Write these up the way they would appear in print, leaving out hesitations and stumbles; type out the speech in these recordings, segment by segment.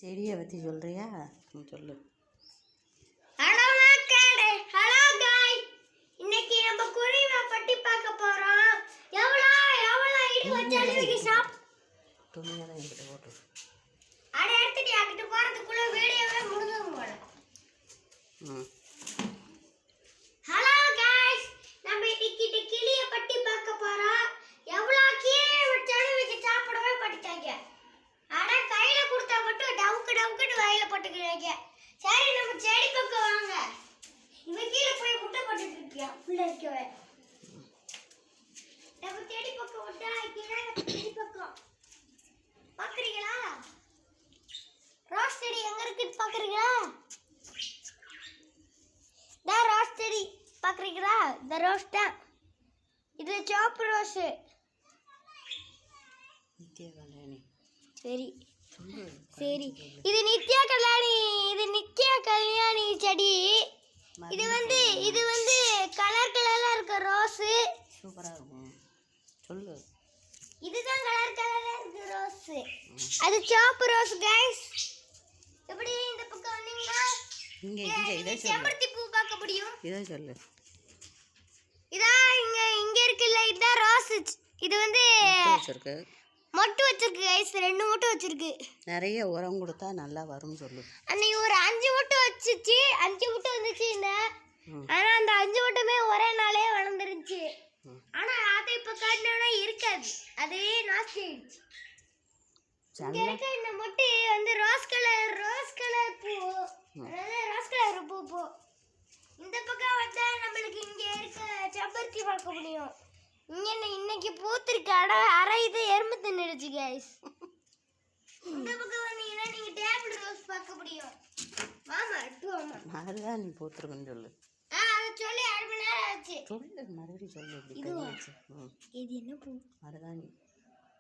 செடியை பற்றி சொல்கிறியா? சொல்லு. ஹலோ மக்களே, ஹலோ गाइस. இன்னைக்கு நம்ம குருவியை பத்தி பார்க்க போறோம். எவ்வளவு இடி வச்சாலும் இதுக்கு சாப் துணியை தான் என்கிட்ட போட்டு அட எடுத்துட்டு அங்கிட்டு போறதுக்குள்ள வீடியோவே முடிஞ்சிரும் போல. ஹலோ गाइस, நம்ம இன்னைக்கு கிளியை பத்தி பார்க்க போறோம். எவ்வளவு கீரை வச்சாலும் இதுக்கு சாப்பிடவே மாட்டாங்க. அட கையில கொடுத்தா மட்டும் டவுக்குன்னு வாயில போட்டுக்கிறாங்க. சரி, நம்ம செடி பக்கம் வாங்க. இவன் கீழே போய் முட்டை போட்டுட்டு இருக்கியா உள்ள இருக்கவே. நம்ம செடி பக்கம் விட்டா கீழே செடி பக்கம் பாக்குறீங்களா? ரோஸ் செடி எங்க இருக்குன்னு பாக்குறீங்களா? இந்த ரோஸ் செடி பாக்குறீங்களா? இந்த ரோஸ் தான். இது சாப்பு ரோஸ். சரி சரி, இது நித்யா கல்யாணி செடி. இது வந்து கலர் கலரா இருக்க ரோஸ். சூப்பரா இருக்கும். சொல்லு. இதுதான் கலர் கலரா இருக்கு ரோஸ். அது சாப்பு ரோஸ் गाइस. எப்படி இந்த பக்கம் வந்தீங்கன்னா இத செம்பருத்தி பூ பார்க்க முடியும். இத சொல்லு. இதா இங்க இருக்குல்ல, இதுதான் ரோஸ். இது வந்து வச்சிருக்கு, மொட்டு வச்சிருக்கு गाइस. 2 மொட்டு வச்சிருக்கு. நிறைய உரம் கொடுத்தா நல்லா வரும் சொல்லு. அன்னைக்கு ஒரு 5 மொட்டு வச்சிச்சு. 5 மொட்டு வந்துச்சு இந்த. ஆனா அந்த 5 மொட்டுமே ஒரே நாளே வளர்ந்துருச்சு. ஆனா அதை இப்ப காட்டினா இருக்காது, அதே நாஸ்தி ஆயிடுச்சு. இங்க இருக்க இந்த மொட்டு வந்து ரோஸ் கலர் பூ. அதாவது ரோஸ் கலர் பூ. இந்த பக்கம் வந்தா நம்மளுக்கு இங்க இருக்க செம்பருத்தி பார்க்க முடியும். இன்னைக்கு பூத்திருக்கு. அரை இது எறும்பு தின்னுடுச்சு गाइस. இந்த பக்கம் வந்தீங்கன்னா நீங்க டேபிள் ரோஸ் பார்க்க முடியும். மாமா எடுத்துவாமா. மருதாணி பூத்திருக்குன்னு சொல்லு. அத சொல்லி 1/2 மணி நேரம் ஆச்சு. சொல்லு, மறுபடியும் சொல்லு. இது என்ன பூ?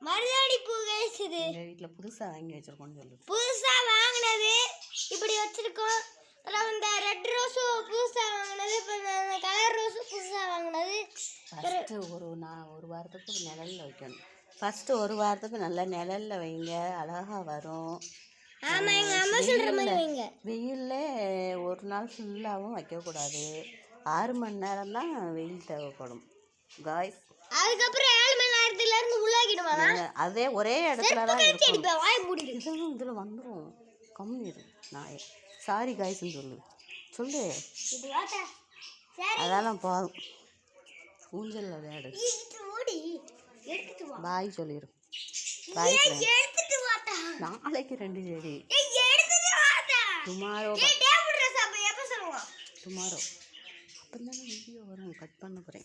மருதாணி பூ गाइस. இது எங்க வீட்ல புதுசா வாங்கி வச்சிருக்கோம்னு சொல்லு. புதுசா வாங்குனது இப்படி வச்சிருக்கோம். அப்புறம் இந்த ரெட் ரோஸ் புதுசா வாங்குனது, இந்த கலர் ரோஸ் புதுசா வாங்குனது. ஃபர்ஸ்ட் ஒரு வாரத்துக்கு நிழல்ல வைக்கணும். ஃபர்ஸ்ட் ஒரு வாரத்துக்கு நல்லா நிழல்ல வைங்க, அழகா வரும். ஆமா, எங்க அம்மா சொல்ற மாதிரி வைங்க. வெயில்ல ஒரு நாள் ஃபுல்லாவும் வைக்க கூடாது. 6 மணி நேரம் தான் வெயில் தேவைப்படும் गाइस. அதுக்கப்புறம் 7 மணி நேரத்துல இருந்து உள்ளாகிடுவாங்க. அதே ஒரே இடத்துல தான் இருக்கும். வாய் மூடிடு. இதுல வந்துரும். கம்மிரு. நான் சாரி गाइஸ்னு சொல்லு. இது வாடா. சரி, அதெல்லாம் போதும். ஊஞ்சல்ல விளையாடு. எடுத்துட்டு வா. பாய் சொல்லிரு. பாய். எடுத்துட்டு வாடா. நாளைக்கு 2 செடி. எடுத்துட்டு வாடா. டுமாரோ. டேபிள் ரோஸ் அப்ப எப்ப சொல்லுவா? டுமாரோ. அப்பதான் வீடியோ வரும். கட் பண்ண போறேன்.